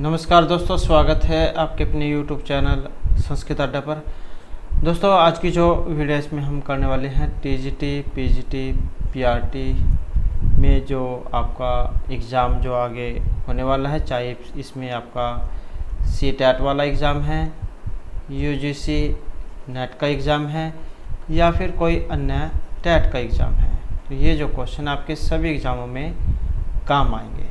नमस्कार दोस्तों, स्वागत है आपके अपने YouTube चैनल संस्कृत अड्डा पर। दोस्तों, आज की जो वीडियो इसमें हम करने वाले हैं टीजीटी, पीजीटी, पीआरटी में जो आपका एग्ज़ाम जो आगे होने वाला है, चाहे इसमें आपका सीटेट वाला एग्ज़ाम है, यूजीसी नेट का एग्ज़ाम है या फिर कोई अन्य टेट का एग्ज़ाम है, तो ये जो क्वेश्चन आपके सभी एग्ज़ामों में काम आएंगे,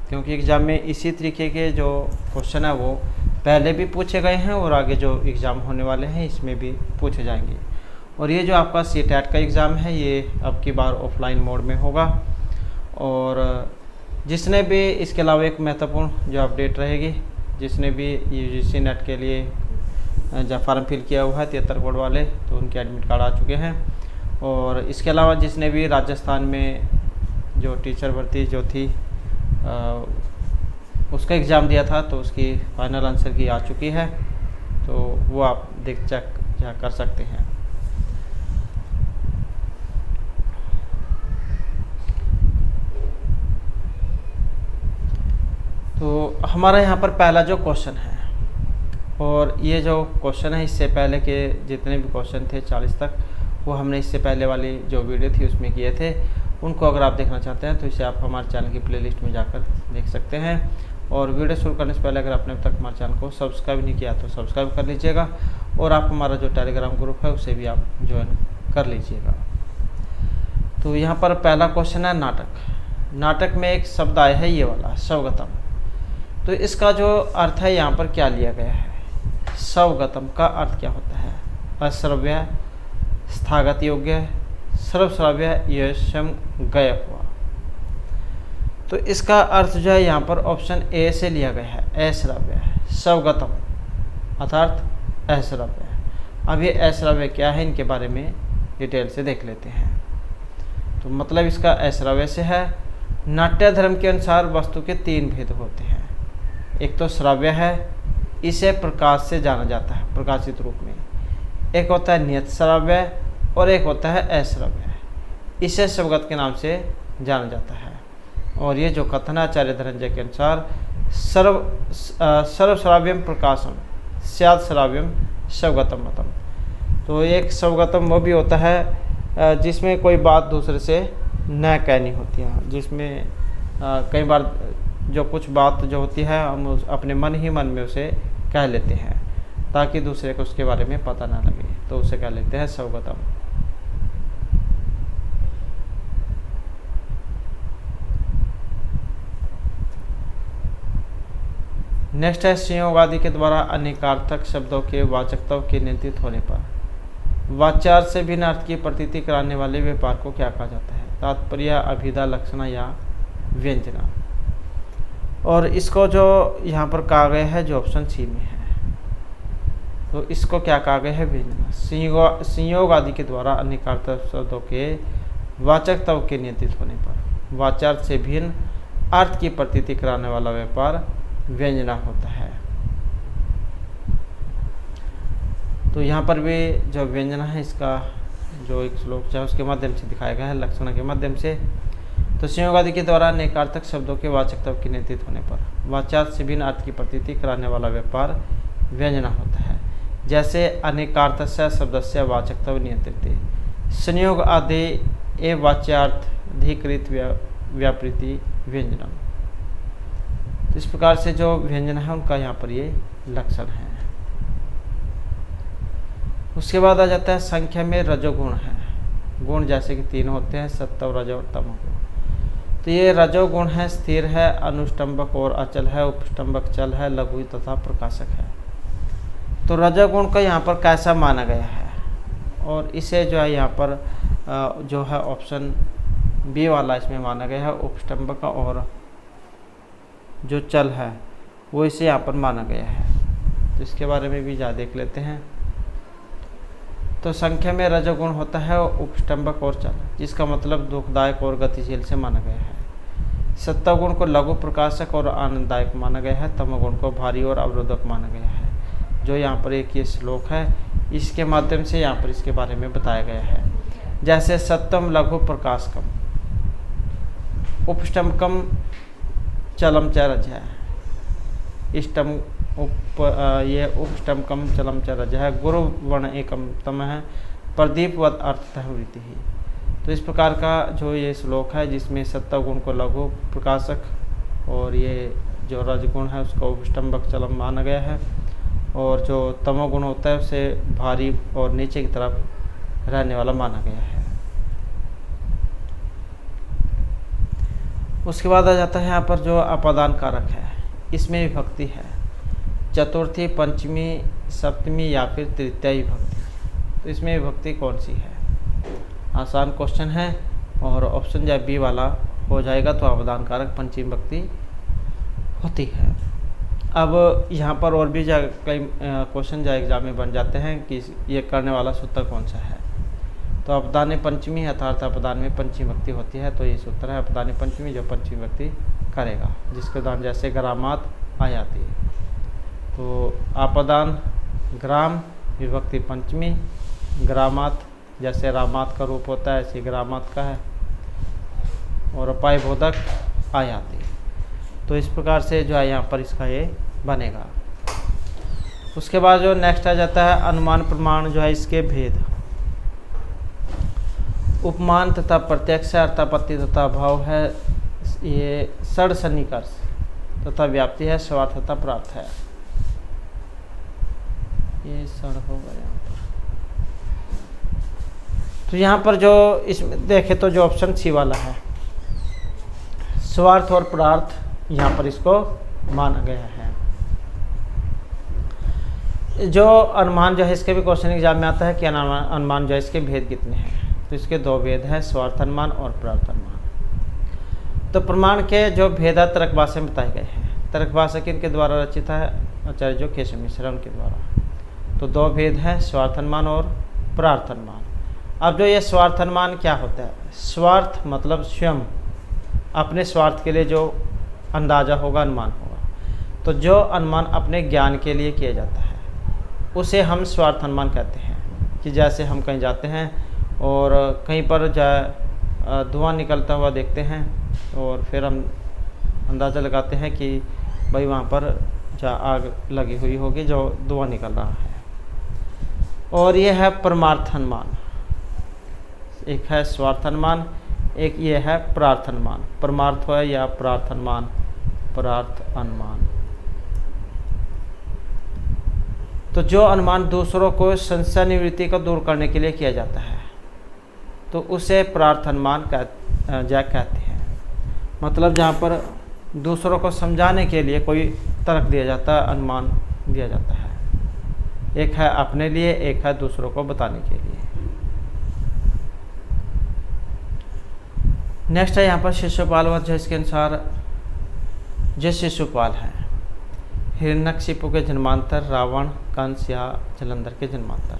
क्योंकि एग्ज़ाम में इसी तरीके के जो क्वेश्चन है वो पहले भी पूछे गए हैं और आगे जो एग्ज़ाम होने वाले हैं इसमें भी पूछे जाएंगे। और ये जो आपका सीटेट का एग्ज़ाम है ये अब की बार ऑफलाइन मोड में होगा। और जिसने भी इसके अलावा एक महत्वपूर्ण जो अपडेट रहेगी, जिसने भी यूजीसी नेट के लिए जब फॉर्म फिल किया हुआ है 73 कोड वाले, तो उनके एडमिट कार्ड आ चुके हैं। और इसके अलावा जिसने भी राजस्थान में जो टीचर भर्ती जो थी उसका एग्ज़ाम दिया था, तो उसकी फाइनल आंसर की आ चुकी है, तो वो आप चेक कर सकते हैं। तो हमारा यहाँ पर पहला जो क्वेश्चन है, और ये जो क्वेश्चन है इससे पहले के जितने भी क्वेश्चन थे 40 तक, वो हमने इससे पहले वाली जो वीडियो थी उसमें किए थे। उनको अगर आप देखना चाहते हैं तो इसे आप हमारे चैनल की प्लेलिस्ट में जाकर देख सकते हैं। और वीडियो शुरू करने से पहले अगर आपने अब तक हमारे चैनल को सब्सक्राइब नहीं किया तो सब्सक्राइब कर लीजिएगा, और आप हमारा जो टेलीग्राम ग्रुप है उसे भी आप ज्वाइन कर लीजिएगा। तो यहाँ पर पहला क्वेश्चन है नाटक। नाटक में एक शब्द आया है ये वाला स्वगतम, तो इसका जो अर्थ है यहाँ पर क्या लिया गया है? स्वगतम का अर्थ क्या होता है? अश्रव्य, स्थागत योग्य, सर्वश्राव्य, यशम गय हुआ। तो इसका अर्थ जो है यहाँ पर ऑप्शन ए से लिया गया है, अश्रव्य, स्वगतम अर्थात अश्रव्य। अब ये अश्रव्य क्या है, इनके बारे में डिटेल से देख लेते हैं। तो मतलब इसका अश्रव्य से है, नाट्य धर्म के अनुसार वस्तु के 3 भेद होते हैं। एक तो श्राव्य है, इसे प्रकाश से जाना जाता है प्रकाशित रूप में। एक होता है नियत श्राव्य और एक होता है अश्रव्य, इसे स्वगत के नाम से जाना जाता है। और ये जो कथन आचार्य धनंजय के अनुसार सर्वश्राव्यम प्रकाशम स्याद श्राव्यम स्वगतम मतम। तो एक स्वगतम वो भी होता है जिसमें कोई बात दूसरे से न कहनी होती है, जिसमें कई बार जो कुछ बात जो होती है हम अपने मन ही मन में उसे कह लेते हैं ताकि दूसरे को उसके बारे में पता ना लगे, तो उसे कह लेते हैं स्वगतम। नेक्स्ट है संयोग आदि के द्वारा अनेकार्थक शब्दों के वाचकत्व के नियंत्रित होने पर वाच्यार्थ से भिन्न अर्थ की प्रतीति कराने वाले व्यापार को क्या कहा जाता है? तात्पर्य, अभिधा, लक्षणा या व्यंजना। और इसको जो यहाँ पर कहा गया है जो ऑप्शन सी में है, तो इसको क्या कहा गया है? व्यंजना। संयोग आदि के द्वारा अनेकार्थक शब्दों के वाचकत्व के नियंत्रित होने पर वाच्यार्थ से भिन्न अर्थ की प्रतीति कराने वाला व्यापार व्यंजना होता है। तो यहाँ पर भी जो व्यंजना है इसका जो एक श्लोक है उसके माध्यम से दिखाया गया है, लक्षण के माध्यम से। तो संयोग आदि के द्वारा अनेकार्थक शब्दों के वाचकत्व के नियंत्रित होने पर वाच्यार्थ से भिन्न अर्थ की प्रतीति कराने वाला व्यापार व्यंजना होता है। जैसे अनेकार्थस्य शब्दस्य वाचकत्व नियंत्रित संयोग आदि ए वाच्यार्थधिकृत व्यापृति व्यंजनम। तो इस प्रकार से जो व्यंजन है उनका यहाँ पर ये लक्षण है। उसके बाद आ जाता है संख्या में रजोगुण है। गुण जैसे कि 3 होते हैं, सत्व, रज और तमोगुण। तो ये रजोगुण है, स्थिर है, अनुष्टंबक और अचल है, उपष्टंबक चल है, लघु तथा प्रकाशक है। तो रजोगुण को यहाँ पर कैसा माना गया है, और इसे जो है यहाँ पर जो है ऑप्शन बी वाला इसमें माना गया है, उपष्टंबक और जो चल है वो इसे यहाँ पर माना गया है। तो इसके बारे में भी देख लेते हैं। तो संख्या में रजोगुण होता है उपष्टंबक और चल, जिसका मतलब दुखदायक और गतिशील से माना गया है। सत्वगुण को लघु प्रकाशक और आनंददायक माना गया है। तमोगुण को भारी और अवरोधक माना गया है। जो यहाँ पर एक ये श्लोक है इसके माध्यम से यहाँ पर इसके बारे में बताया गया है। जैसे सत्वम लघु प्रकाशकम, उपष्टंबकम चलम च रज है। इष्टम ये उपष्टमकम चलम च रज है, गुरु वर्ण एकम तम है, प्रदीपवत अर्थतः वृत्ति ही। तो इस प्रकार का जो ये श्लोक है जिसमें सत्वगुण को लघु प्रकाशक और ये जो रजगुण है उसको उपष्टम्भक चलम माना गया है, और जो तमोगुण होता है उसे भारी और नीचे की तरफ रहने वाला माना गया है। उसके बाद आ जाता है यहाँ पर जो अपादान कारक है, इसमें विभक्ति है चतुर्थी, पंचमी, सप्तमी या फिर तृतीय विभक्ति। तो इसमें विभक्ति कौन सी है? आसान क्वेश्चन है और ऑप्शन जब बी वाला हो जाएगा तो अपादान कारक पंचमी विभक्ति होती है। अब यहाँ पर और भी कई क्वेश्चन जो एग्जाम में बन जाते हैं कि ये करने वाला सूत्र कौन सा है। तो अपदान पंचमी अर्थात अपदान में पंचमी विभक्ति होती है, तो ये सूत्र है अपदान पंचमी जो पंचमी विभक्ति करेगा, जिसके उदाहरण जैसे ग्रामात आ जाती है। तो अपदान ग्राम विभक्ति पंचमी, ग्रामात जैसे रामात का रूप होता है ऐसे ग्रामात का है, और अपाय बोधक आ जाती है। तो इस प्रकार से जो है यहाँ पर इसका ये बनेगा। उसके बाद जो नेक्स्ट आ जाता है अनुमान प्रमाण, जो है इसके भेद। उपमान तथा प्रत्यक्ष अर्थापत्ति तथा भाव है, ये षड सन्निकर्ष तथा व्याप्ति है, स्वार्थ तथा प्राप्त है। ये षड होगा यहाँ पर। तो यहाँ पर जो इसमें देखे तो जो ऑप्शन सी वाला है स्वार्थ और प्रार्थ, यहाँ पर इसको माना गया है। जो अनुमान जो है इसके भी क्वेश्चन एग्जाम में आता है कि अनुमान जो है इसके भेद कितने हैं। तो इसके दो भेद हैं, स्वार्थ अनुमान और प्रार्थ अनुमान। तो प्रमाण के जो भेद तर्कभाष्य में बताए गए हैं। तर्कभाष्य किनके द्वारा रचित है? आचार्य जो केशव मिश्र उनके द्वारा। तो दो भेद हैं, स्वार्थ अनुमान और प्रार्थ अनुमान। अब जो ये स्वार्थ अनुमान क्या होता है? स्वार्थ मतलब स्वयं अपने स्वार्थ के लिए जो अंदाजा होगा, अनुमान होगा। तो जो अनुमान अपने ज्ञान के लिए किया जाता है उसे हम स्वार्थ अनुमान कहते हैं। कि जैसे हम कहीं जाते हैं और कहीं पर धुआं निकलता हुआ देखते हैं और फिर हम अंदाज़ा लगाते हैं कि भाई वहाँ पर आग लगी हुई होगी जो धुआं निकल रहा है। और ये है परमार्थ अनुमान। एक है स्वार्थ अनुमान, एक ये है प्रार्थ अनुमान। परमार्थ है या प्रार्थ अनुमान, प्रार्थ अनुमान। तो जो अनुमान दूसरों को संशय निवृत्ति को दूर करने के लिए किया जाता है तो उसे प्रार्थ अनुमान कहते हैं। मतलब जहाँ पर दूसरों को समझाने के लिए कोई तर्क दिया जाता है, अनुमान दिया जाता है। एक है अपने लिए, एक है दूसरों को बताने के लिए। नेक्स्ट है यहाँ पर शिशुपाल वध, जिसके अनुसार जो शिशुपाल हैं हिरण्यकशिपु के जन्मांतर, रावण, कंस या जलंधर के जन्मांतर।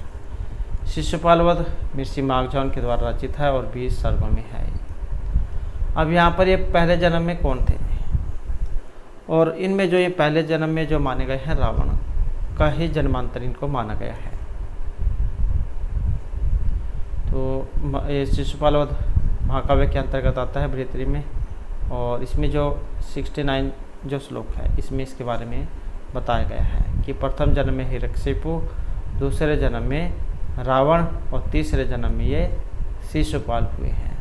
शिशुपाल वध महर्षि माखनजौन के द्वारा रचित है और 20 सर्गों में है। अब यहाँ पर ये पहले जन्म में कौन थे? और इनमें जो ये पहले जन्म में जो माने गए हैं रावण का ही जन्मांतर इनको माना गया है। तो ये शिशुपाल वध महाकाव्य के अंतर्गत आता है भृतरी में, और इसमें जो 69 जो श्लोक है इसमें इसके बारे में बताया गया है कि प्रथम जन्म में हिरण्यकशिपु, दूसरे जन्म में रावण और तीसरे जन्म में ये शिशुपाल हुए हैं।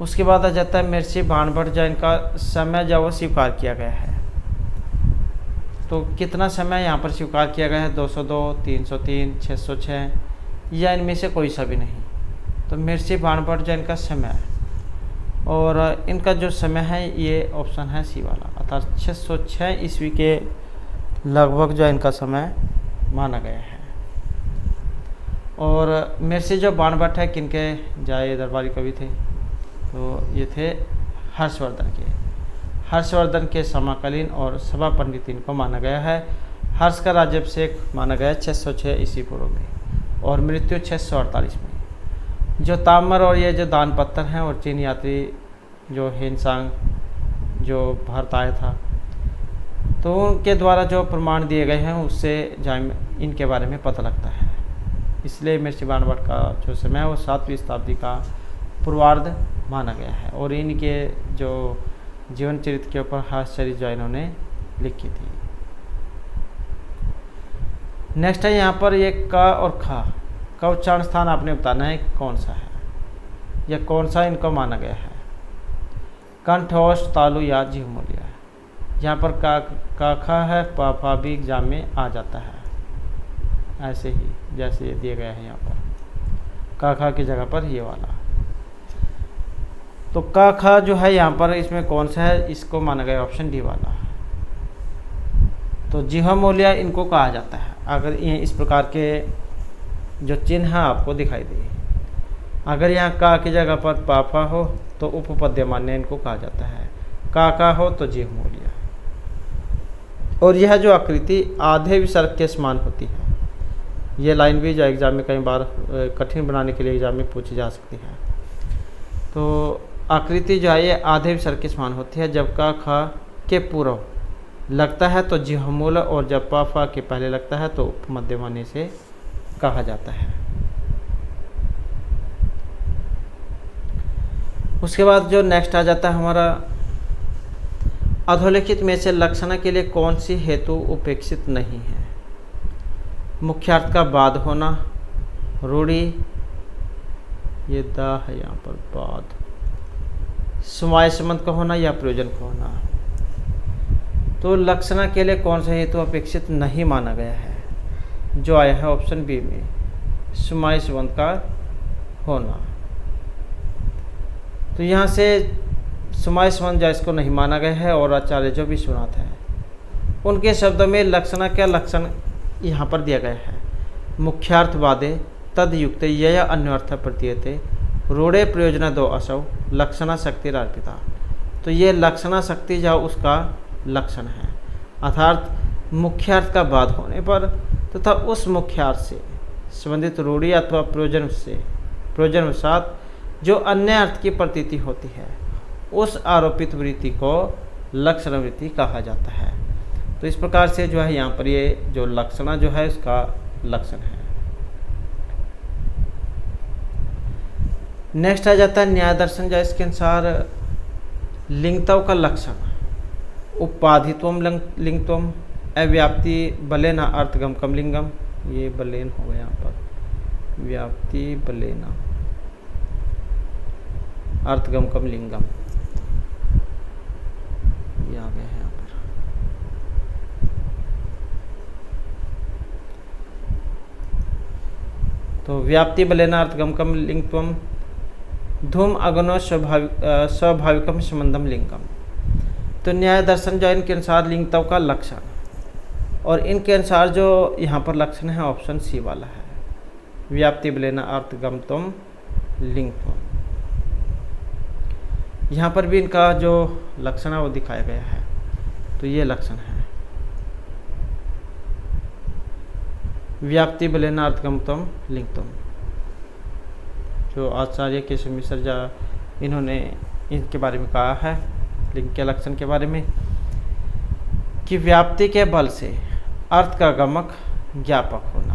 उसके बाद आ जाता है महर्षि बाणभट्ट, जो इनका समय जो वो स्वीकार किया गया है। तो कितना समय यहाँ पर स्वीकार किया गया है? 202, 303, 606 या इनमें से कोई सा भी नहीं। तो महर्षि बाणभट्ट जो इनका समय है, और इनका जो समय है ये ऑप्शन है सी वाला, अर्थात 606 ईस्वी के लगभग जो इनका समय माना गया है। और महर्षि जो बाणभट्ट है किनके जाए दरबारी कवि थे? तो ये थे हर्षवर्धन के। हर्षवर्धन के समकालीन और सभा पंडित इनको माना गया है। हर्ष का राज्याभिषेक माना गया 606 ईस्वी पूर्व में और मृत्यु 648 में। जो ताम्र और ये जो दान पत्थर हैं और चीन यात्री जो हेनसांग जो भारत आया था, तो उनके द्वारा जो प्रमाण दिए गए हैं उससे इनके बारे में पता लगता है। इसलिए महर्षि बाणभट्ट का जो समय है वो 7वीं शताब्दी का पूर्वार्ध माना गया है। और इनके जो जीवन चरित्र के ऊपर हास्य जो इन्होंने लिखी थी। नेक्स्ट है यहाँ पर ये क और ख का उच्चारण स्थान आपने बताना है कौन सा है या कौन सा इनको माना गया है। कंठोष, तालु या झिमुलिया। यहाँ पर का खा है, पा भी एग्जाम में आ जाता है, ऐसे ही जैसे ये दिया गया है यहाँ पर का खा की जगह पर ये वाला। तो का खा जो है यहाँ पर इसमें कौन सा है, इसको माना गया ऑप्शन डी वाला। तो झिमुलिया इनको कहा जाता है अगर ये इस प्रकार के जो चिन्ह आपको दिखाई दे। अगर यहाँ का की जगह पर पापा हो तो उपपद्यमान्य इनको कहा जाता है, का हो तो झिमुलिया। और यह जो आकृति आधे विसर्ग के समान होती है, ये लाइन भी जो एग्जाम में कई बार कठिन बनाने के लिए एग्जाम में पूछी जा सकती है। तो आकृति जो है ये आधे विसर्ग के समान होती है। जब का खा के पूर्व लगता है तो झिमुल, और जब पा फा के पहले लगता है तो उपमध्यमान्य से कहा जाता है। उसके बाद जो नेक्स्ट आ जाता है हमारा, अधोलिखित में से लक्षणा के लिए कौन सी हेतु उपेक्षित नहीं है। मुख्यार्थ का बाद होना, रूढ़ि, ये दा है यहाँ पर बाद, समवाय संबंध का होना या प्रयोजन का होना। तो लक्षणा के लिए कौन सा हेतु अपेक्षित नहीं माना गया है, जो आया है ऑप्शन बी में, समवाय संबंध का होना। तो यहाँ से समवाय संबंध जो इसको नहीं माना गया है, और आचार्य जो भी सुनाते हैं उनके शब्दों में लक्षणा क्या लक्षण यहाँ पर दिया गया है, मुख्यार्थ बादे तद युक्त यया अन्यर्थ प्रतीयते रूढ़े प्रयोजना दो असौ लक्षणा शक्ति अर्पिता। तो ये लक्षणा शक्ति जो उसका लक्षण है, अर्थात मुख्यार्थ का बाद होने पर तथा उस मुख्यार्थ से संबंधित रूढ़ि अथवा प्रयोजन के साथ जो अन्य अर्थ की प्रतीति होती है, उस आरोपित वृत्ति को लक्षण वृत्ति कहा जाता है। तो इस प्रकार से जो है यहाँ पर ये जो लक्षणा जो है उसका लक्षण है। नेक्स्ट आ जाता है न्याय दर्शन, जो इसके अनुसार लिंगत्व का लक्षण, उपाधित्वम लिंगत्वम, अव्याप्ति बलेना अर्थगम कम लिंगम, ये बलेन हो गया यहाँ पर, व्याप्ति बलेना अर्थगम कम लिंगम, ये आ गया है यहाँ पर। तो व्याप्ति बलेना अर्थगम कम लिंगत्वम, धूम अगनो स्वाभाविकम संबंधम लिंगम। तो न्याय दर्शन जो इनके अनुसार लिंगत्व का लक्षण, और इनके अनुसार जो यहाँ पर लक्षण है ऑप्शन सी वाला है, व्याप्ति बलेना अर्थगमत्वम लिंगत्वम। यहाँ पर भी इनका जो लक्षण है वो दिखाया गया है। तो ये लक्षण है व्याप्ति बलेना अर्थगमत्वम लिंगत्वम। जो आचार्य केशव मिश्र इन्होंने इनके बारे में कहा है, लिंग के लक्षण के बारे में, कि व्याप्ति के बल से अर्थ का गमक ज्ञापक होना,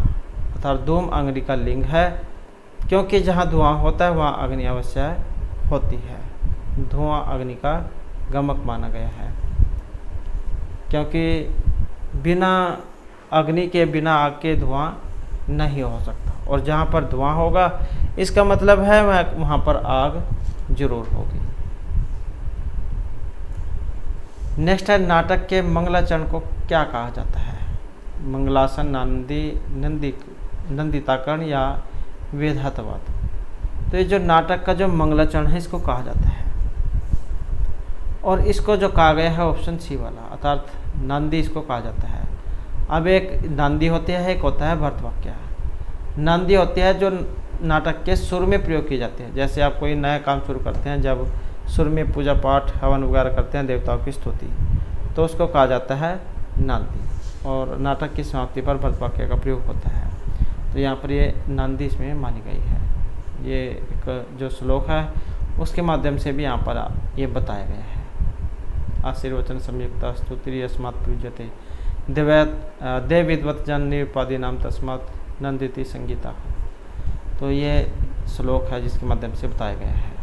अर्थात धूम अग्नि का लिंग है, क्योंकि जहाँ धुआं होता है वहाँ अग्नि अवश्य होती है। धुआं अग्नि का गमक माना गया है, क्योंकि बिना अग्नि के बिना आग के धुआं नहीं हो सकता, और जहाँ पर धुआं होगा इसका मतलब है वहाँ पर आग जरूर होगी। नेक्स्ट है नाटक के मंगलाचरण को क्या कहा जाता है, मंगलासन, नंदिताकरण या वेदांतवाद। तो ये जो नाटक का जो मंगलाचरण है इसको कहा जाता है, और इसको जो कहा गया है ऑप्शन सी वाला, अर्थात नांदी इसको कहा जाता है। अब एक नांदी होती है, एक होता है भर्तवाक्य। नांदी होती है जो नाटक के सुर में प्रयोग की जाती है। जैसे आप कोई नया काम शुरू करते हैं, जब सुर में पूजा पाठ हवन वगैरह करते हैं देवताओं की स्तुति, तो उसको कहा जाता है नांदी, और नाटक की समाप्ति पर भर्तवाक्य का प्रयोग होता है। तो यहाँ पर ये नांदी इसमें मानी गई है। ये एक जो श्लोक है उसके माध्यम से भी यहाँ पर ये बताया गया है। आशीर्वचन संयुक्त स्तुति अस्मात् पूज्यते देव विद्वत जन निरुपाधि नाम तस्मात् नंदिति संगीता। तो ये श्लोक है जिसके माध्यम से बताया गया है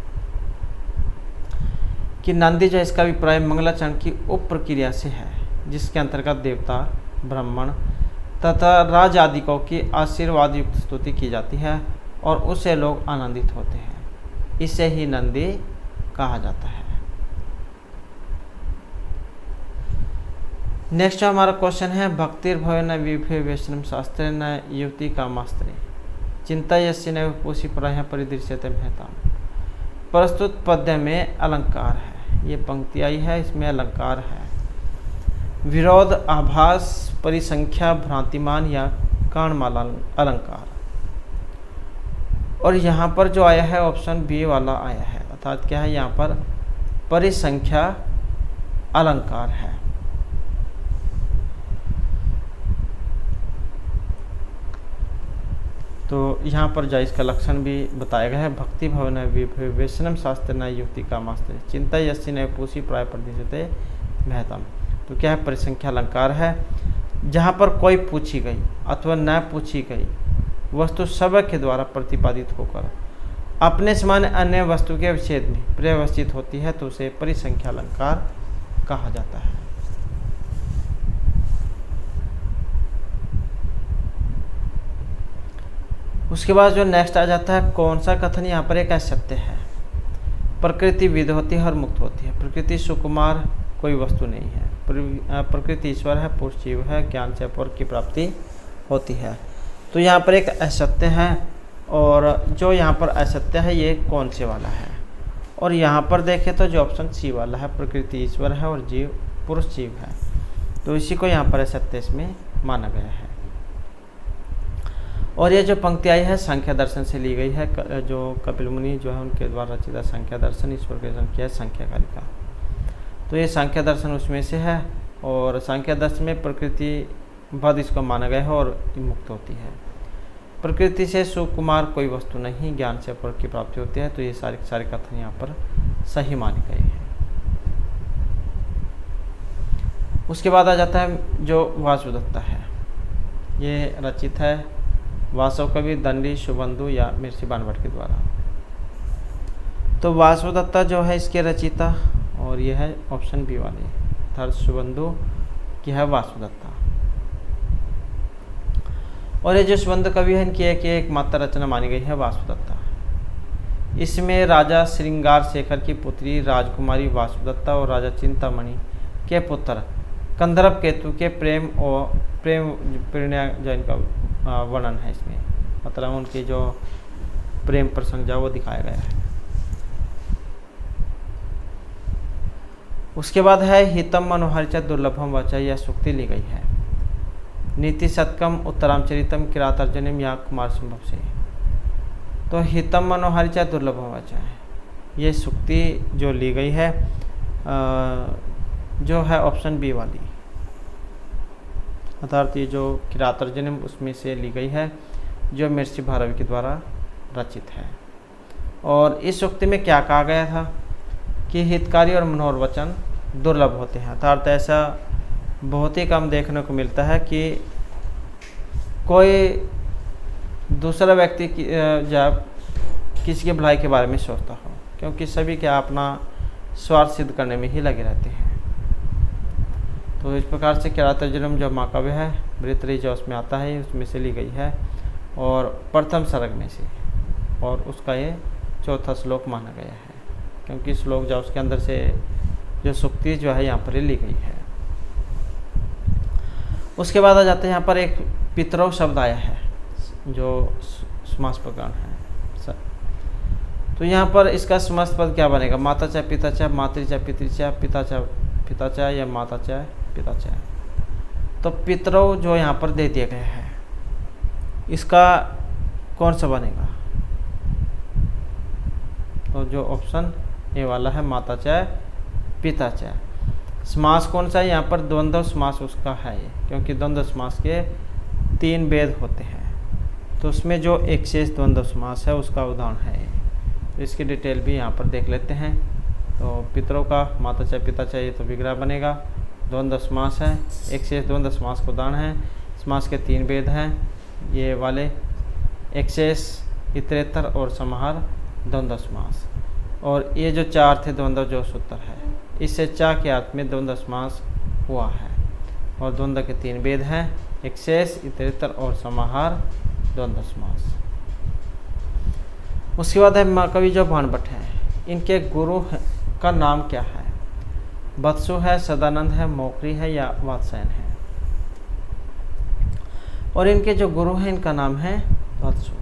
कि नंदी जो है इसका अभिप्राय मंगलाचरण की उप प्रक्रिया से है, जिसके अंतर्गत देवता, ब्राह्मण तथा राज आदिकों की आशीर्वाद युक्त स्तुति की जाती है और उससे लोग आनंदित होते हैं। इसे ही नंदी कहा जाता है। नेक्स्ट हमारा क्वेश्चन है, भक्तिर्भवेन विभेषणम शास्त्रे न युवती कामास्त्रे चिंता यस्य न पूषी प्रायः परिदृश्यते महताम। प्रस्तुत पद्य में अलंकार है, ये पंक्ति आई है, इसमें अलंकार है। विरोध, आभास, परिसंख्या, भ्रांतिमान या कारणमाला अलंकार। और यहाँ पर जो आया है ऑप्शन बी वाला आया है, अर्थात क्या है, यहाँ पर परिसंख्या अलंकार है। तो यहाँ पर जो इसका लक्षण भी बताया गया है, भक्ति भवन विभेषणम शास्त्र न युक्ति कामास्त्र चिंता यस्य न पूषी प्राय प्रदिशते महतम। तो क्या है, परिसंख्या अलंकार है, जहाँ पर कोई पूछी गई अथवा न पूछी गई वस्तु सब के द्वारा प्रतिपादित होकर अपने समान अन्य वस्तु के विच्छेद में पर्यवस्थित होती है, तो उसे परिसंख्या अलंकार कहा जाता है। उसके बाद जो नेक्स्ट आ जाता है, कौन सा कथन यहाँ पर एक असत्य है। प्रकृति विध होती है और मुक्त होती है। प्रकृति सुकुमार कोई वस्तु नहीं है। प्रकृति ईश्वर है, पुरुष जीव है, ज्ञान से पर की प्राप्ति होती है। तो यहाँ पर एक असत्य है, और जो यहाँ पर असत्य है ये कौन से वाला है। और यहाँ पर देखें तो जो ऑप्शन सी वाला है, प्रकृति ईश्वर है और जीव पुरुष जीव है, तो इसी को यहाँ पर असत्य इसमें माना गया है। और ये जो पंक्ति आई है सांख्य दर्शन से ली गई है, जो कपिल मुनि जो है उनके द्वारा रचित सांख्य दर्शन, ईश्वर के संख्या है सांख्य कारिका। तो ये सांख्य दर्शन उसमें से है, और सांख्य दर्शन में प्रकृति बद इसको माना गया है और मुक्त होती है। प्रकृति से सुकुमार कोई वस्तु नहीं, ज्ञान से पर की प्राप्ति होती है। तो ये सारे कथन यहाँ पर सही माने गए हैं। उसके बाद आ जाता है जो वासुदत्ता है, ये रचित है वासव कवि, दंडी, शुभंदु या मिर्ची बानभट्ट के द्वारा। तो वासुदत्ता जो है इसके रचिता, और यह है ऑप्शन बी वाले, अर्थात शुभंदु की है वासुदत्ता। और ये जो शुभंदु कवि है इनकी एक मात्र रचना मानी गई है वासुदत्ता। इसमें राजा श्रृंगार शेखर की पुत्री राजकुमारी वासुदत्ता और राजा चिंतामणि के पुत्र कंदर्प केतु के प्रेम प्रणय जो इनका वर्णन है इसमें, मतलब उनकी जो प्रेम प्रसंग जो वो दिखाया गया है। उसके बाद है हितम मनोहरिच दुर्लभम वचा, यह सूक्ति ली गई है। नीति शतकम उत्तरामचरितम किरातार्जुनीम या कुमार संभव से। तो हितम मनोहरिच दुर्लभम वचा है, ये सूक्ति जो ली गई है जो है ऑप्शन बी वाली, अर्थात ये जो किरातार्जुनीम उसमें से ली गई है, जो महर्षि भारवी के द्वारा रचित है। और इस सूक्ति में क्या कहा गया था कि हितकारी और मनोहर वचन दुर्लभ होते हैं, अर्थात ऐसा बहुत ही कम देखने को मिलता है कि कोई दूसरा व्यक्ति जब किसी की भलाई के बारे में सोचता हो, क्योंकि सभी क्या अपना स्वार्थ सिद्ध करने में ही लगे रहते हैं। तो इस प्रकार से किरातार्जुनीम जो महाकाव्य है वृत्तरी जो उसमें आता है उसमें से ली गई है, और प्रथम सर्ग में से, और उसका ये चौथा श्लोक माना गया है, क्योंकि श्लोक जो उसके अंदर से जो सूक्ति जो है यहाँ पर ली गई है। उसके बाद आ जाते हैं यहाँ पर एक पितरौ शब्द आया है जो समास प्रकरण है। तो यहाँ पर इसका समास पद क्या बनेगा, माता चाहे पिता चाहे, मातृ चाहे पितृ चाहे, पिता चाहे या माता चाहे पिता चाहे। तो पितरौ जो यहाँ पर दे दिया गया है, इसका कौन सा बनेगा, तो जो ऑप्शन ए वाला है माता चाहे पिता चाहे। समास कौन सा है, यहाँ पर द्वंद्व समास उसका है ये, क्योंकि द्वंद्व समास के 3 भेद होते हैं, तो उसमें जो एक शेष द्वंद्व समास है उसका उदाहरण है ये। तो इसकी डिटेल भी यहाँ पर देख लेते हैं। तो पितरों का माता चाहे पिता चाहे तो विग्रह बनेगा, द्वंद्व समास है, एक शेष द्वंद्व समास का उदाहरण है। समास के 3 भेद हैं ये वाले, एक शेष, इतरेतर और समाहार द्वंद्व समास। और ये जो 4 थे द्वंद्व जो सूत्र है, इससे चा के अर्थ में द्वंद्व समास हुआ है। और द्वंद्व के 3 भेद हैं, एक शेष, इतरेतर और समाहार द्वंद्व समास। उसके बाद है महाकवि जो बाणभट्ट हैं, इनके गुरु का नाम क्या है? वत्सु है, सदानंद है, मोकरी है या वात्सायन है? और इनके जो गुरु हैं इनका नाम है वत्सु,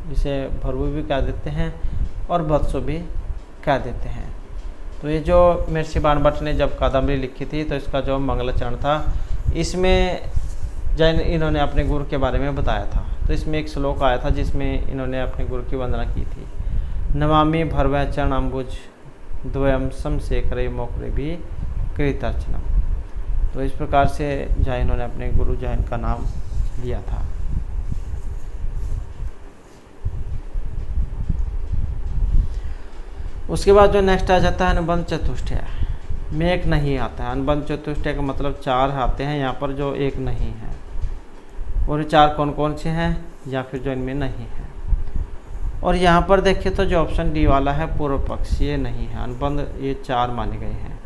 जिसे भरवु भी कह देते हैं और वत्सु भी कह देते हैं। तो ये जो महर्षि बाणभट्ट ने जब कादम्बरी लिखी थी तो इसका जो मंगलाचरण था, इसमें जैन इन्होंने अपने गुरु के बारे में बताया था। तो इसमें एक श्लोक आया था जिसमें इन्होंने अपने गुरु की वंदना की थी, नमामि भरवै चरण अम्बुज द्वयम समशेखरे मोकरे भी कृतार्चनम। तो इस प्रकार से जैन इन्होंने अपने गुरु जैन का नाम लिया था। उसके बाद जो नेक्स्ट आ जाता है अनुबंध चतुष्टय में एक नहीं आता है। अनुबंध चतुष्टय का मतलब 4 आते हैं, यहाँ पर जो एक नहीं है। और ये 4 कौन कौन से हैं या फिर जो इनमें नहीं है। और यहाँ पर देखिए तो जो ऑप्शन डी वाला है पूर्व पक्ष, ये नहीं है। अनुबंध ये 4 माने गए हैं।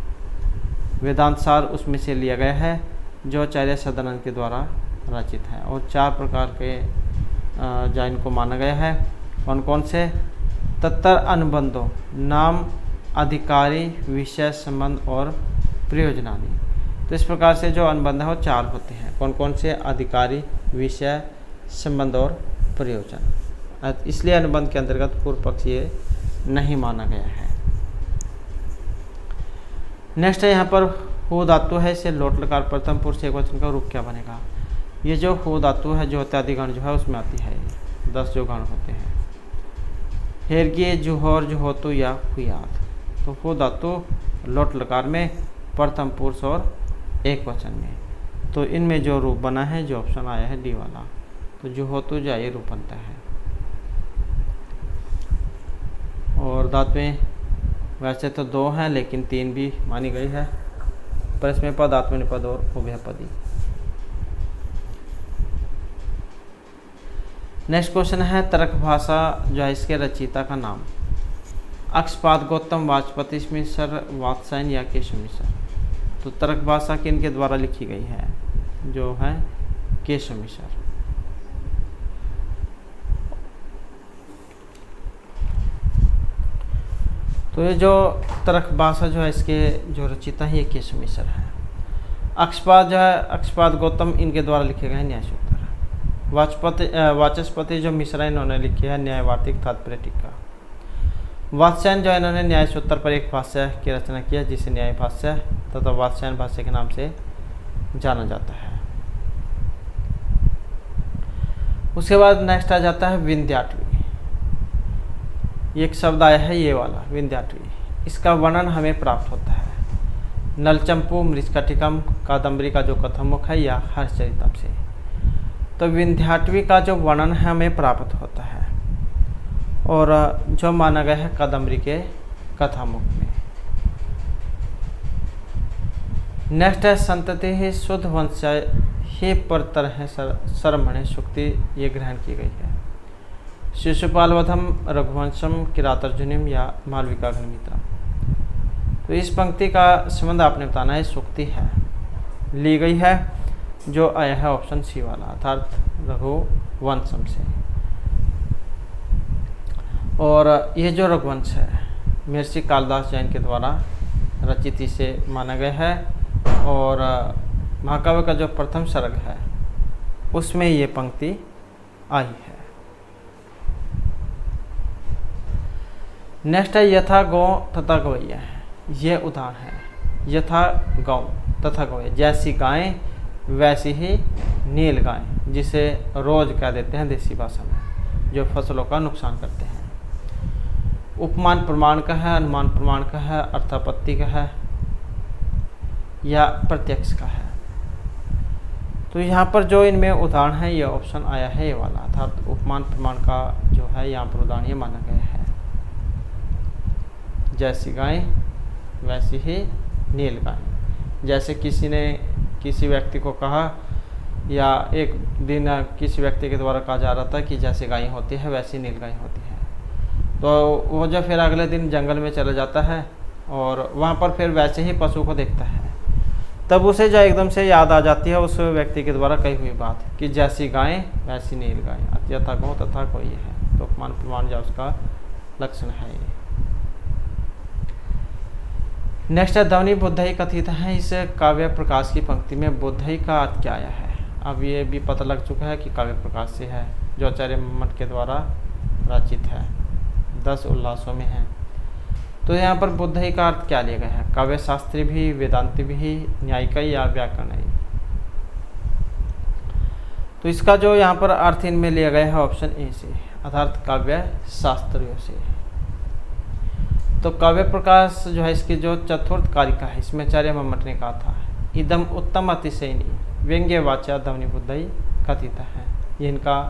वेदांत सार उसमें से लिया गया है जो आचार्य सदानंद के द्वारा रचित है। और 4 प्रकार के जैन को माना गया है। कौन कौन से? तत्तर अनुबंधों, नाम, अधिकारी, विषय, संबंध और प्रयोजनादि। तो इस प्रकार से जो अनुबंध है वो 4 होते हैं। कौन कौन से? अधिकारी, विषय, संबंध और प्रयोजन। इसलिए अनुबंध के अंतर्गत पूर्व पक्ष ये नहीं माना गया है। नेक्स्ट है यहाँ पर हु धातु है, इसे लोट लकार प्रथम पुरुष एकवचन का रूप क्या बनेगा? ये जो हु धातु है जो इत्यादि गण जो है उसमें आती है। 10 जो गण होते हैं, हेरगे, जुहोर, जुहोतु या हुयात। तो हु धातु लोट लकार में प्रथम पुरुष और एक वचन में। तो इनमें जो रूप बना है, जो ऑप्शन आया है डी वाला, तो जुहोतु जा ये रूप बनता है। और धातु में वैसे तो 2 हैं लेकिन 3 भी मानी गई है, पर इसमें पद, आत्मनिपद और उभयपदी। नेक्स्ट क्वेश्चन है तर्क भाषा जो है इसके रचयिता का नाम? अक्षपाद, गौतम, वाचस्पति मिश्र, वात्सायन या केशव मिश्र। तो तर्क भाषा किनके द्वारा लिखी गई है? जो है केशव मिश्र। तो ये जो तर्क भाषा जो है इसके जो रचयिता है ये केशव मिश्र है। अक्षपाद जो है, अक्षपाद गौतम इनके द्वारा लिखे गए न्याय सूत्र। वाचस्पति जो मिश्रा इन्होंने लिखी है न्यायवार्तिक तात्पर्य टीका। वात्स्यायन जो इन्होंने न्याय सूत्र पर एक भाष्य की रचना किया जिसे न्याय भाष्य तथा वात्स्यायन भाष्य के नाम से जाना जाता है। उसके बाद नेक्स्ट आ जाता है विंध्याटवी। एक शब्द आया है ये वाला विंध्याटवी, इसका वर्णन हमें प्राप्त होता है नलचंपू, मृच्छकटिकम, कादम्बरी का जो कथामुख है या हर्षचरितम से। तो विंध्याटवी का जो वर्णन है हमें प्राप्त होता है और जो माना गया है कादम्बरी के कथामुख में। नेक्स्ट है संतति ही शुद्ध वंश ही पर तरह सरमणे शुक्ति ये ग्रहण की गई है। शिशुपाल वधम, रघुवंशम, किरातार्जुनीम या मालविका अग्निमित्रम। तो इस पंक्ति का संबंध आपने बताना है, शुक्ति है ली गई है, जो आया है ऑप्शन सी वाला अर्थात रघुवंशम से। और ये जो रघुवंश है महर्षि कालिदास जैन के द्वारा रचित इसे माना गया है। और महाकाव्य का जो प्रथम सर्ग है उसमें ये पंक्ति आई है। नेक्स्ट है यथा गौ तथा गवैया है। ये उदाहरण है यथा गौ तथा गवैया, जैसी गायें वैसी ही नील गाय, जिसे रोज कह देते हैं देसी भाषा में, जो फसलों का नुकसान करते हैं। उपमान प्रमाण का है, अनुमान प्रमाण का है, अर्थापत्ति का है या प्रत्यक्ष का है। तो यहाँ पर जो इनमें उदाहरण है ये ऑप्शन आया है ये वाला अर्थात उपमान प्रमाण का जो है यहाँ पर उदाहरण ये माना गया है। जैसी गाय वैसी ही नील गाय, जैसे किसी ने किसी व्यक्ति को कहा या एक दिन किसी व्यक्ति के द्वारा कहा जा रहा था कि जैसे गाय होती है वैसी नील गाय होती है। तो वो जो फिर अगले दिन जंगल में चला जाता है और वहाँ पर फिर वैसे ही पशु को देखता है। तब उसे जो एकदम से याद आ जाती है उस व्यक्ति के द्वारा कही हुई बात कि जैसी गाय वैसी नील गाय, यथा गौ तथा कोई है। तो उपमान प्रमाण जो उसका लक्षण है ये। नेक्स्ट है ध्वनि बुद्धि कथित है। इस काव्य प्रकाश की पंक्ति में बुद्धि का अर्थ क्या आया है। अब ये भी पता लग चुका है कि काव्य प्रकाश से है, जो आचार्य मम्मट के द्वारा रचित है, 10 उल्लासों में है। तो यहाँ पर बुद्धि का अर्थ क्या लिया गया है, काव्य शास्त्री भी, वेदांति भी, न्यायिक या व्याकरण। तो इसका जो यहाँ पर अर्थ इनमें लिया गया है ऑप्शन ए से, अर्थात काव्य शास्त्रियों से। तो काव्य प्रकाश जो है इसकी जो चतुर्थ कारिका है, इसमें आचार्य मम्मट ने कहा था इदम उत्तम अतिशयनी व्यंग्य वाचा ध्वनि बुद्धि कथित है। ये इनका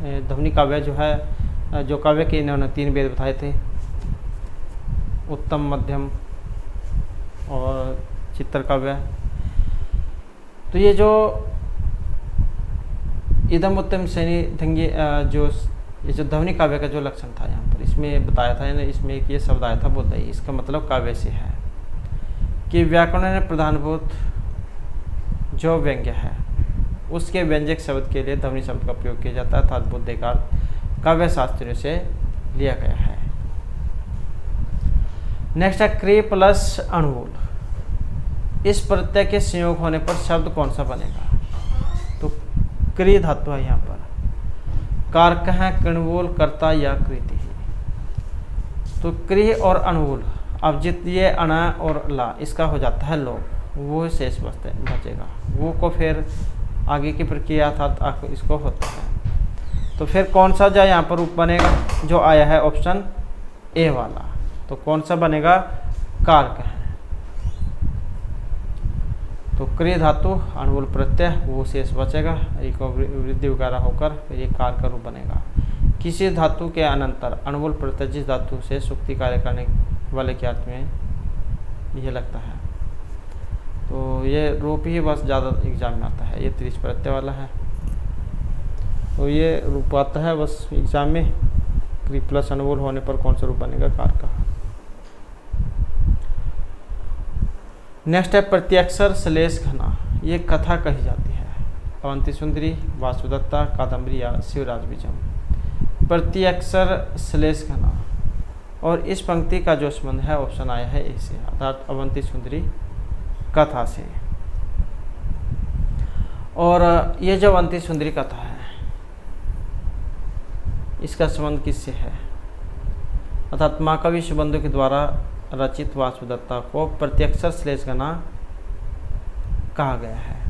ध्वनि काव्य जो है, जो काव्य के इन्होंने 3 वेद बताए थे, उत्तम, मध्यम और चित्र काव्य। तो ये जो इदम उत्तम श्रेणी ढंगी जो ये जो ध्वनि काव्य का जो लक्षण था यहाँ पर इसमें बताया था, इसमें एक ये शब्द आया था बुद्धि। इसका मतलब काव्य से है कि व्याकरण में प्रधानभूत जो व्यंग्य है उसके व्यंजक शब्द के लिए ध्वनि शब्द का प्रयोग किया जाता है, अर्थात बुद्धि का काव्य शास्त्रियों से लिया गया है। नेक्स्ट है क्रिय प्लस अणुवूल। इस प्रत्यय के संयोग होने पर शब्द कौन सा बनेगा। तो क्रिय धातु है यहाँ पर, कारक है कणवूल, कर्ता या कृति। तो क्रिय और अणुवूल, अब जितने अणा और ला इसका हो जाता है लोप, वो शेष बचेगा, वो को फिर आगे की प्रक्रिया था इसको होता है। तो फिर कौन सा जो यहाँ पर रूप बनेगा, जो आया है ऑप्शन ए वाला, तो कौन सा बनेगा, कारक है। तो क्रिय धातु अणुवूल प्रत्यय वो शेष बचेगा, एक वृद्धि वगैरह होकर फिर ये कारक का रूप बनेगा। किसी धातु के अनंतर अणुवूल प्रत्यय जिस धातु से सुक्ति कार्य करने वाले के अर्थ में यह लगता है, तो ये रूप ही बस ज़्यादा एग्जाम में आता है। ये 30 प्रत्यय वाला है, तो ये रूप आता है बस एग्जाम में, क्रिय प्लस अणुवूल होने पर कौन सा रूप बनेगा, कारक का। नेक्स्ट है प्रत्यक्षर श्लेष घना। ये कथा कही जाती है, अवंती सुंदरी, वासुदत्ता, कादम्बरी या शिवराज विजम। प्रत्यक्षर श्लेष घना, और इस पंक्ति का जो संबंध है ऑप्शन आया है ए से, अर्थात अवंती सुंदरी कथा से। और ये जो अवंती सुंदरी कथा है इसका संबंध किससे है, अर्थात महाकवि सुबंधु के द्वारा रचित वासुदत्ता को प्रत्यक्षर श्लेष घना कहा गया है।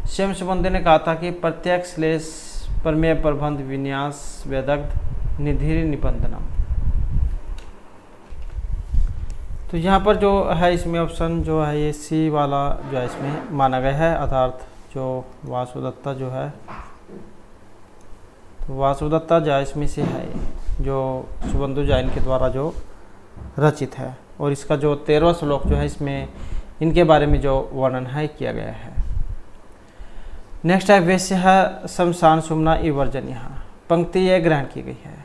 स्वयं सुबंधु ने कहा था कि प्रत्यक्ष श्लेष प्रमेय प्रबंध विन्यास वेदग्ध निधिर निबंधनम। तो यहाँ पर जो है इसमें ऑप्शन जो है ये सी वाला जो है इसमें माना गया है, अर्थात जो वासुदत्ता जो है, तो वासुदत्ता जो है इसमें से है जो सुबंधु जैन के द्वारा जो रचित है, और इसका जो 13वां श्लोक जो है इसमें इनके बारे में जो वर्णन है किया गया है। नेक्स्ट है वैश्य है शमशान सुमना इवर्जन। यहाँ पंक्ति ये ग्रहण की गई है,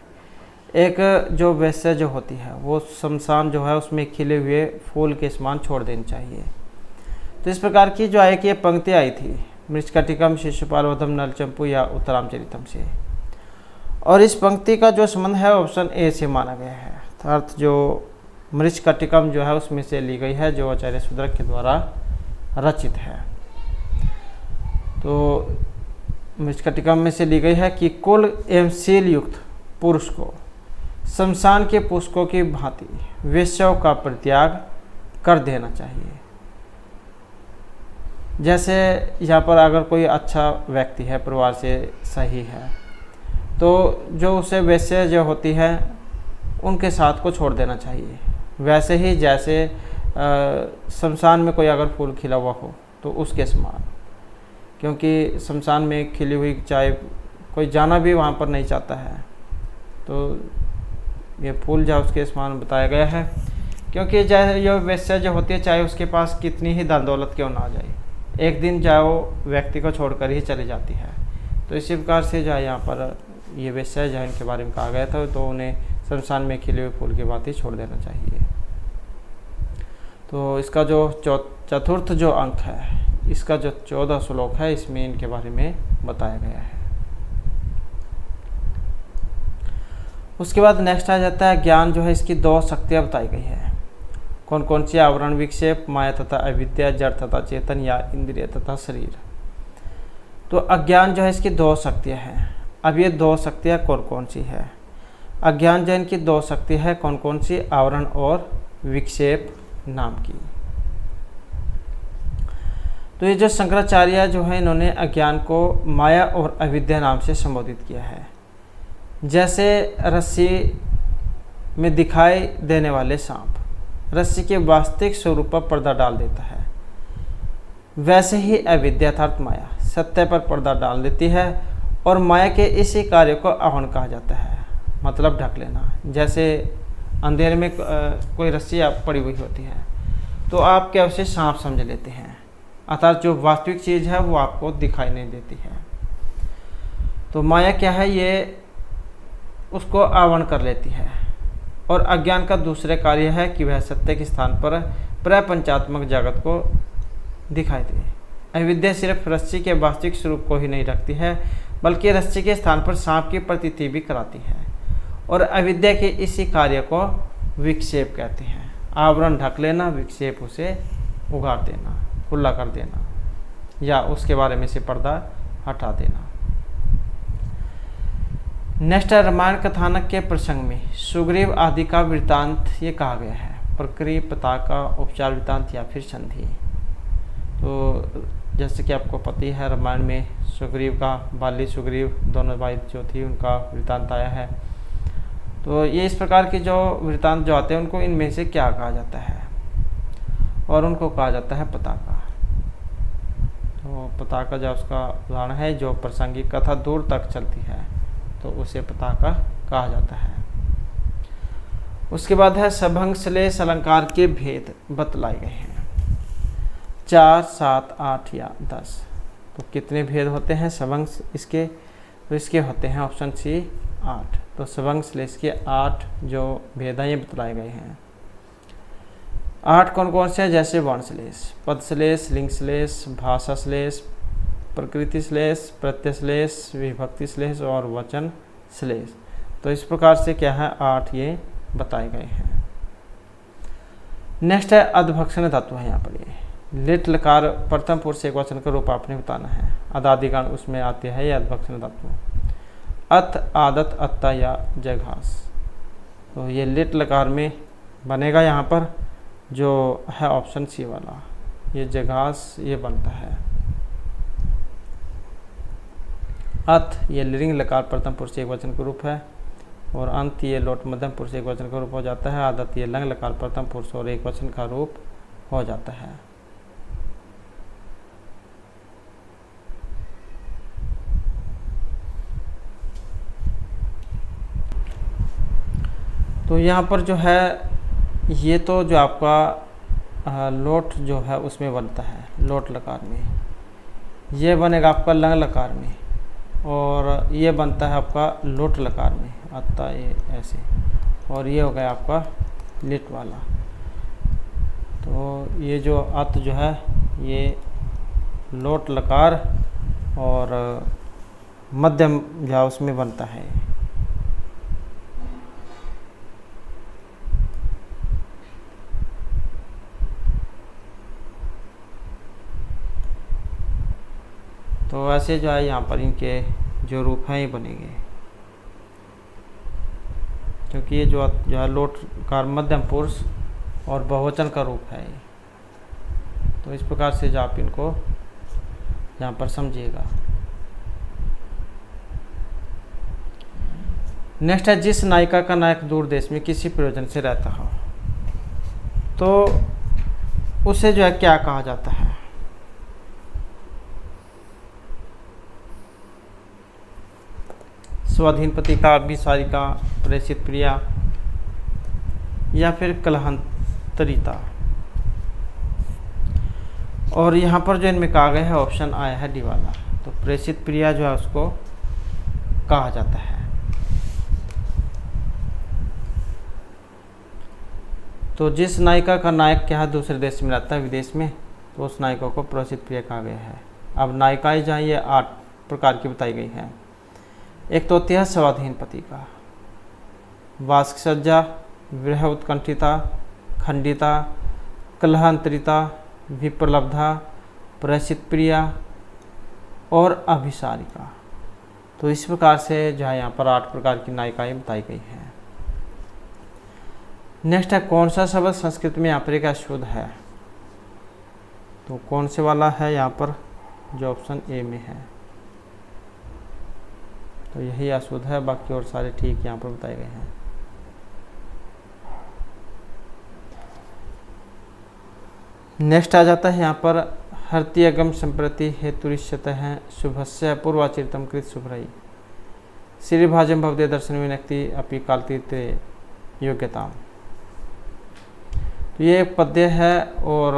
एक जो वैश्य जो होती है वो शमशान जो है उसमें खिले हुए फूल के समान छोड़ देनी चाहिए। तो इस प्रकार की जो है कि ये पंक्ति आई थी मृच्छकटिकम शिशुपालवधम नलचंपू या उत्तरामचरितम से, और इस पंक्ति का जो संबंध है ऑप्शन ए से माना गया है, अर्थात जो मृच्छकटिकम जो है उसमें से ली गई है, जो आचार्य शूद्रक के द्वारा रचित है। तो मृच्छकटिकम में से ली गई है कि कुल एवं शील युक्त पुरुष को शमशान के पुष्पों की भांति वेश्याओं का परित्याग कर देना चाहिए। जैसे यहाँ पर अगर कोई अच्छा व्यक्ति है, परिवार से सही है, तो जो उसे वैश्य जो होती है उनके साथ को छोड़ देना चाहिए। वैसे ही जैसे शमशान में कोई अगर फूल खिला हुआ हो तो उसके समान, क्योंकि शमशान में खिली हुई चाहे कोई जाना भी वहाँ पर नहीं चाहता है, तो ये फूल जो उसके समान बताया गया है। क्योंकि चाहे ये वैश्य जो होती है चाहे उसके पास कितनी ही धन दौलत क्यों ना आ जाए, एक दिन चाहे वो व्यक्ति को छोड़कर ही चली जाती है। तो इसी प्रकार से जो है यहाँ पर ये वैसे जो इनके बारे में कहा गया था, तो उन्हें शमशान में खिले हुए फूल की बात ही छोड़ देना चाहिए। तो इसका जो चतुर्थ जो अंक है, इसका जो 14 श्लोक है, इसमें इनके बारे में बताया गया है। उसके बाद नेक्स्ट आ जाता है ज्ञान जो है, इसकी 2 शक्तियाँ बताई गई है। कौन कौन सी? आवरण, विक्षेप, माया तथा अविद्या, जड़ तथा चेतन या इंद्रिय तथा शरीर। तो अज्ञान जो है इसकी 2 शक्तियाँ हैं। अब ये 2 शक्तियाँ कौन कौन सी है? अज्ञान जो इनकी 2 शक्ति है कौन कौन सी? आवरण और विक्षेप नाम की। तो ये जो शंकराचार्य जो है, इन्होंने अज्ञान को माया और अविद्या नाम से संबोधित किया है। जैसे रस्सी में दिखाई देने वाले सांप रस्सी के वास्तविक स्वरूप पर पर्दा डाल देता है, वैसे ही अविद्या अर्थात माया सत्य पर पर्दा डाल देती है। और माया के इसी कार्य को आवरण कहा जाता है, मतलब ढक लेना। जैसे अंधेरे में कोई रस्सी पड़ी हुई होती है, तो आप क्या उसे सांप समझ लेते हैं, अर्थात जो वास्तविक चीज़ है वो आपको दिखाई नहीं देती है। तो माया क्या है? ये उसको आवरण कर लेती है। और अज्ञान का दूसरे कार्य है कि वह सत्य के स्थान पर प्रपंचात्मक जगत को दिखाई दे। अविद्या सिर्फ रस्सी के वास्तविक स्वरूप को ही नहीं रखती है, बल्कि रस्सी के स्थान पर सांप की प्रतीति भी कराती है। और अविद्या के इसी कार्य को विक्षेप कहते हैं। आवरण ढक लेना, विक्षेप उसे उगाड़ देना, खुला कर देना, या उसके बारे में से पर्दा हटा देना। नेक्स्ट है रामायण कथानक के प्रसंग में सुग्रीव आदि का वृतांत ये कहा गया है। प्रक्रिया, पताका, उपचार वृतांत या फिर संधि। तो जैसे कि आपको पता ही है, रामायण में सुग्रीव का, बाली सुग्रीव दोनों भाई जो थी, उनका वृतांत आया है। तो ये इस प्रकार के जो वृतांत जो आते हैं, उनको इनमें से क्या कहा जाता है? और उनको कहा जाता है पताका। तो पताका जो उसका उदाहरण है, जो प्रासंगिक कथा दूर तक चलती है, तो उसे पताका कहा जाता है। उसके बाद है सभंग श्लेष अलंकार के भेद बतलाए गए हैं, 4, 7, 8 या 10। तो कितने भेद होते हैं सभंग इसके? तो इसके होते हैं ऑप्शन सी 8। तो सभंग श्लेष के 8 जो भेद हैं ये बतलाए गए हैं। 8 कौन कौन से हैं? जैसे वर्ण श्लेष, पद श्लेष, लिंग श्लेष, भाषा श्लेष, प्रकृति श्लेष, प्रत्यय श्लेष, विभक्ति श्लेष और वचन श्लेष। तो इस प्रकार से क्या है 8 ये बताए गए हैं। नेक्स्ट है अधभक्षण धातु है। यहाँ पर ये लिट लकार प्रथम पुरुष एक वचन का रूप आपने बताना है। अदादिगण उसमें आते हैं ये अधभक्षण धातु। अथ, आदत, अत्ता या जघास। तो ये लिट लकार में बनेगा यहाँ पर, जो है ऑप्शन सी वाला, ये जघास ये बनता है। अथ ये लिंग लकार प्रथम पुरुष एक वचन का रूप है, और अंत ये लोट मध्यम पुरुष एक वचन का रूप हो जाता है। आदत ये लंग लकार प्रथम पुरुष और एक वचन का रूप हो जाता है। तो यहाँ पर जो है ये तो जो आपका लोट जो है उसमें बनता है, लोट लकार में। ये बनेगा आपका लंग लकार में, और ये बनता है आपका लोट लकार में, अत्ता ये ऐसे, और ये हो गया आपका लिट वाला। तो ये जो अत जो है ये लोट लकार और मध्यम जो उसमें बनता है। तो ऐसे जो है यहाँ पर इनके जो रूप हैं ये बनेंगे, क्योंकि ये जो है लोट कार मध्यम पुरुष और बहुवचन का रूप है ये। तो इस प्रकार से जो आप इनको यहाँ पर समझिएगा। नेक्स्ट है जिस नायिका का नायक दूर देश में किसी प्रयोजन से रहता हो, तो उसे जो है क्या कहा जाता है? स्वाधीन पतिका, विसारिका, प्रेषित प्रिया या फिर कलहंतरिता। और यहाँ पर जो इनमें कहा गया है ऑप्शन आया है डी वाला। तो प्रेषित प्रिया जो है उसको कहा जाता है। तो जिस नायिका का नायक क्या है दूसरे देश में रहता है विदेश में, तो उस नायिका को प्रसिद्ध प्रिय कहा गया है। अब नायिकाएँ जहाँ ये 8 प्रकार की बताई गई हैं। एक तो होती है स्वाधीन पति का, वास्कसज्जा, विरह उत्कंठिता, खंडिता, कलहांतरिता, विप्रलब्धा, प्रसिद्ध प्रिया और अभिसारिका। तो इस प्रकार से जो है यहाँ पर 8 प्रकार की नायिकाएँ बताई गई हैं। नेक्स्ट है कौन सा शब्द संस्कृत में यहाँ पर एक अशुद्ध है। तो कौन से वाला है यहाँ पर, जो ऑप्शन ए में है, तो यही अशुद्ध है, बाकी और सारे ठीक यहाँ पर बताए गए हैं। नेक्स्ट आ जाता है यहाँ पर हर्त्यगम संप्रति हेतुरिष्यत है शुभस्य पूर्वाचितम कृत शुभ्रई श्री भाजम भवदे दर्शन विनक्ति अपि कालतीर्थ योग्यता। तो ये एक पद्य है और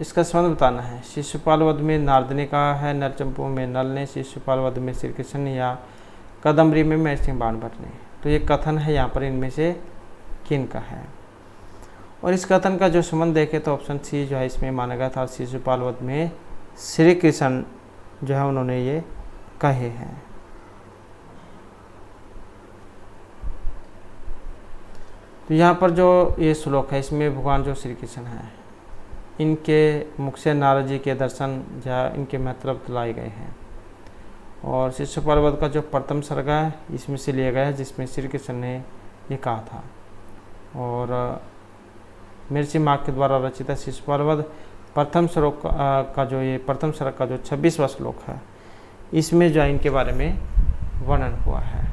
इसका संबंध बताना है। शिशुपाल वध में नारद ने कहा है, नरचंपू में नल ने, शिशुपाल वध में श्री कृष्ण ने, या कदम्बरी में महर्षि सिंह बाणभट्ट ने। तो ये कथन है यहाँ पर इनमें से किन का है। और इस कथन का जो संबंध देखें तो ऑप्शन सी जो है इसमें माना गया था। शिशुपाल वध में श्री कृष्ण जो है उन्होंने ये कहे हैं। तो यहाँ पर जो ये श्लोक है इसमें भगवान जो श्री कृष्ण हैं इनके मुख से नारद जी के दर्शन या इनके महत्व लाए गए हैं। और शिशुपाल वध का जो प्रथम सर्ग है इसमें से लिया गया है, जिसमें श्री कृष्ण ने ये कहा था। और महर्षि मार्ग के द्वारा रचित शिशुपाल वध प्रथम श्लोक का जो ये प्रथम सर्ग का जो 26वां श्लोक है इसमें जो इनके बारे में वर्णन हुआ है।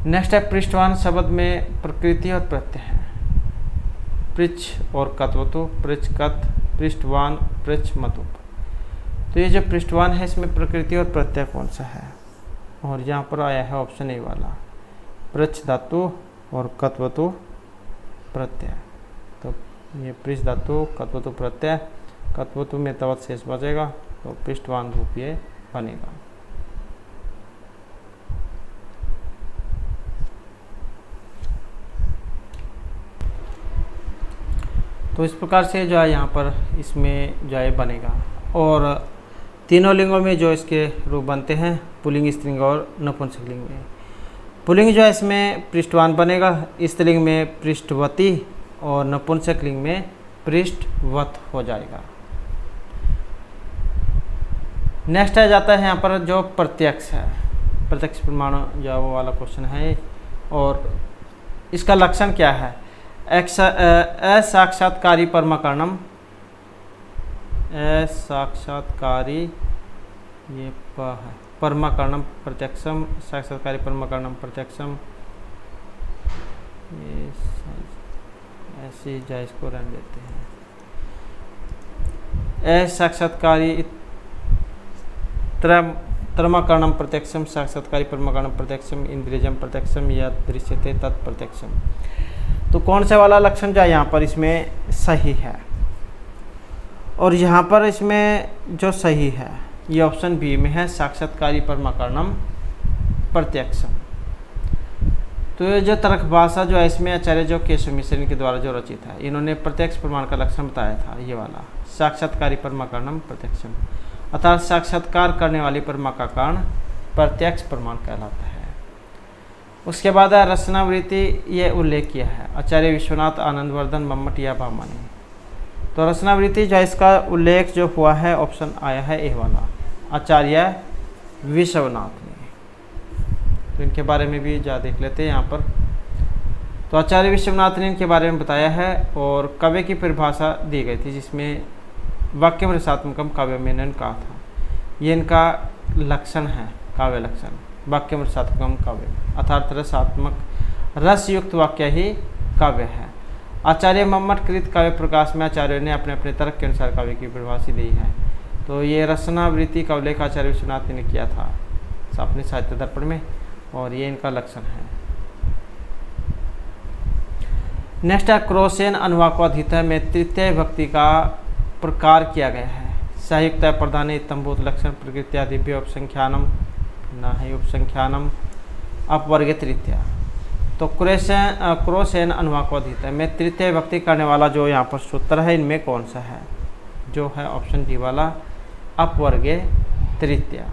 नेक्स्ट है पृष्ठवान शब्द में प्रकृति और प्रत्यय है। पृच्छ और कत्वतु, पृच्छकत, पृष्ठवान, पृच्छ मतुप। तो ये जो पृष्ठवान है इसमें प्रकृति और प्रत्यय कौन सा है, और यहाँ पर आया है ऑप्शन ए वाला, पृच्छ धातु और कत्वतु प्रत्यय। तो ये पृच्छ धातु, कत्वतु प्रत्यय, कत्वतु में तवत शेष बचेगा तो पृष्ठवान रूप ये बनेगा। तो इस प्रकार से जो है यहाँ पर इसमें जो है बनेगा। और तीनों लिंगों में जो इसके रूप बनते हैं पुल्लिंग, स्त्रीलिंग और नपुंसकलिंग में। पुल्लिंग जो है इसमें पृष्ठवान बनेगा, स्त्रीलिंग में पृष्ठवती और नपुंसकलिंग में पृष्ठवत हो जाएगा। नेक्स्ट आ जाता है यहाँ पर जो प्रत्यक्ष है, प्रत्यक्ष प्रमाण जो वो वाला क्वेश्चन है। और इसका लक्षण क्या है, असाक्षात्कारी परमाकरणम, असाक्षात्कारी ये प है, परमाकरणम प्रत्यक्षम, साक्षात्कारी परमाकरणम प्रत्यक्षम, ये ऐसे जाए इसको रहने देते हैं। असाक्षात्कारी त्रमाकरणम प्रत्यक्षम, साक्षात्कारी परमाकरणम प्रत्यक्षम, इंद्रियजम प्रत्यक्षम या दृश्यते तत्प्रत्यक्षम। तो कौन सा वाला लक्षण जो यहाँ पर इसमें सही है, और यहाँ पर इसमें जो सही है ये ऑप्शन बी में है, साक्षात्कारी परमाकरणम प्रत्यक्षम। तो ये जो तर्क भाषा जो है इसमें आचार्य जो केशव मिश्र इनके द्वारा जो रचित है, इन्होंने प्रत्यक्ष प्रमाण का लक्षण बताया था ये वाला, साक्षात्कारी परमाकरणम प्रत्यक्षम, अर्थात साक्षात्कार करने वाली परमा का कारण प्रत्यक्ष प्रमाण कहलाता है। उसके बाद रचनावृत्ति ये उल्लेख किया है आचार्य विश्वनाथ आनंदवर्धन मम्मट या भामानी। तो रचनावृत्ति जो इसका उल्लेख जो हुआ है ऑप्शन आया है ए वाला, आचार्य विश्वनाथ ने। तो इनके बारे में भी जा देख लेते हैं यहाँ पर। तो आचार्य विश्वनाथ ने इनके बारे में बताया है और काव्य की परिभाषा दी गई थी जिसमें वाक्यम रसात्मकम काव्य में इन्होंने कहा था। ये इनका लक्षण है, काव्य लक्षण, वाक्यम रसात्मकम काव्य, अर्थात रसात्मक रसयुक्त वाक्य ही काव्य है। आचार्य मम्मट कृत काव्य प्रकाश में आचार्यों ने अपने अपने तर्क के अनुसार काव्य की परिभाषा दी है। तो ये रचनावृत्ति का उल्लेख आचार्य विश्वनाथ ने किया था अपने साहित्य दर्पण में, और ये इनका लक्षण है। नेक्स्ट है क्रोसेन अनुवाकोधित में तृतीय भक्ति का प्रकार किया गया है। संयुक्त प्रधान तंभूत लक्षण प्रकृत्यादिभ्य उपसंख्यानम न है उपसंख्यानम अपवर्गीय तृतीया। तो क्रोसेन अनुवाक अधीत में तृतीय विभक्ति करने वाला जो यहाँ पर सूत्र है इनमें कौन सा है, जो है ऑप्शन डी वाला अपवर्गीय तृतीया।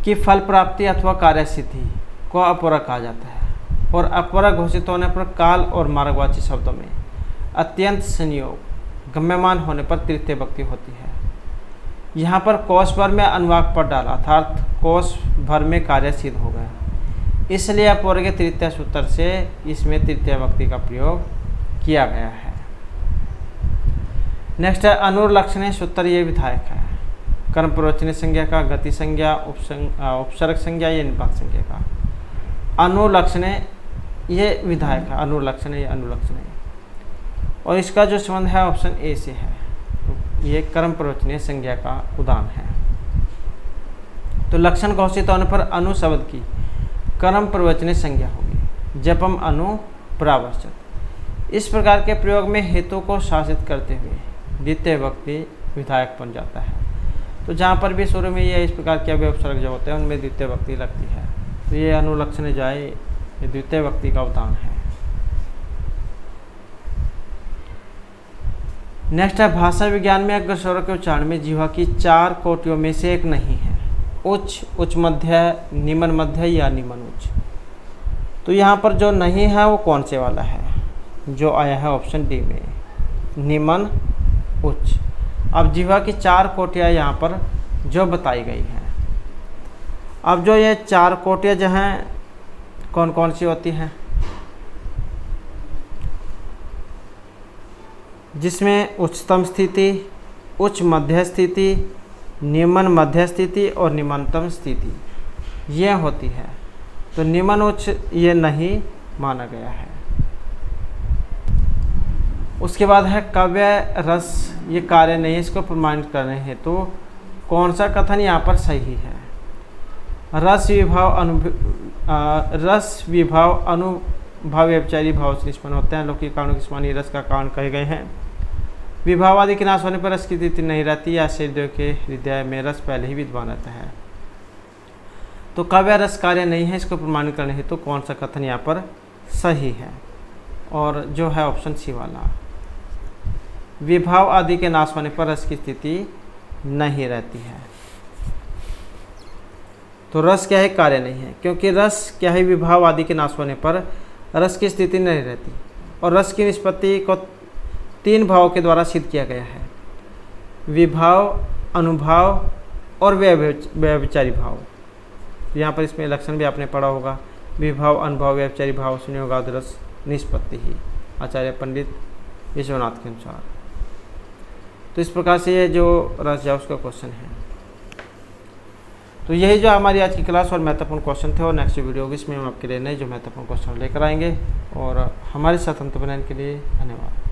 कि फल प्राप्ति अथवा कार्य सिद्धि को अपवर्ग कहा जाता है और अपवर्ग घोषित होने पर काल और मार्गवाची शब्दों में अत्यंत संयोग गम्यमान होने पर तृतीय विभक्ति होती है। यहाँ पर कोश भर में अनुवाक पर डाला अर्थात कोश भर में कार्य सिद्ध हो गया, इसलिए अपवर्गीय तृतीया सूत्र से इसमें तृतीय विभक्ति का प्रयोग किया गया है। नेक्स्ट है अनुलक्षणीय सूत्र, ये विधायक है कर्म प्रवचनीय संज्ञा का, गति संज्ञा, उपसर्ग संज्ञा या निपात संज्ञा का। अनुलक्षणीय ये विधायक है, अनुलक्षणीय अनुलक्षणीय, और इसका जो संबंध है ऑप्शन ए से है। तो ये कर्म प्रवचनीय संज्ञा का उदाहरण है। तो लक्षण घोषित होने पर अनु शब्द की कर्म प्रवचनीय संज्ञा होगी, जपम अनु परावर्तित। इस प्रकार के प्रयोग में हेतु को शासित करते हुए द्वितीय विभक्ति विधायक बन जाता है। तो जहाँ पर भी शुरू में ये इस प्रकार के अव्यय उपसर्ग जो होते हैं उनमें द्वितीय विभक्ति लगती है। तो ये अनुलक्षण जाए ये द्वितीय विभक्ति का उदाहरण है। नेक्स्ट है भाषा विज्ञान में अग्र स्वर के उच्चारण में जीवा की 4 कोटियों में से एक नहीं है, उच्च, उच्च मध्य, निम्न मध्य या निम्न उच्च। तो यहाँ पर जो नहीं है वो कौन से वाला है, जो आया है ऑप्शन डी में निम्न उच्च। अब जीवा की 4 कोटियाँ यहाँ पर जो बताई गई हैं, अब जो ये 4 कोटियाँ जो हैं कौन कौन सी होती हैं, जिसमें उच्चतम स्थिति, उच्च मध्य स्थिति, निम्न मध्य स्थिति और निम्नतम स्थिति ये होती है। तो निम्न उच्च ये नहीं माना गया है। उसके बाद है काव्य रस, ये कार्य नहीं है, इसको प्रमाणित करने हेतु तो कौन सा कथन यहाँ पर सही है। रस विभाव अनुभाव व्यभिचारी भाव से निष्पन्न होते हैं, लौकिक कारणों के समान रस का कारण कहे गए हैं। विभाव आदि के नाश होने पर रस की स्थिति नहीं रहती, या शरीर के हृदय में रस पहले ही विद्यमान रहता है। तो काव्य रस कार्य नहीं है, इसको प्रमाणित करने हेतु तो कौन सा कथन यहाँ पर सही है, और जो है ऑप्शन सी वाला विभाव आदि के नाश होने पर रस की स्थिति नहीं रहती है। तो रस क्या है, कार्य नहीं है, क्योंकि रस क्या है विभाव आदि के नाश होने पर रस की स्थिति नहीं रहती, और रस की निष्पत्ति को 3 भावों के द्वारा सिद्ध किया गया है, विभाव, अनुभाव और व्यभिचारी भाव। तो यहाँ पर इसमें लक्षण भी आपने पढ़ा होगा, विभाव, अनुभाव, व्यभिचारी भाव संयोगाद रस निष्पत्ति ही, आचार्य पंडित विश्वनाथ के अनुसार। तो इस प्रकार से ये जो रस है उसका क्वेश्चन है। तो यही जो हमारी आज की क्लास और महत्वपूर्ण क्वेश्चन थे, और नेक्स्ट वीडियो होगी इसमें हम आपके लिए नए जो महत्वपूर्ण क्वेश्चन लेकर आएंगे। और हमारे साथ अंत बनाने के लिए धन्यवाद।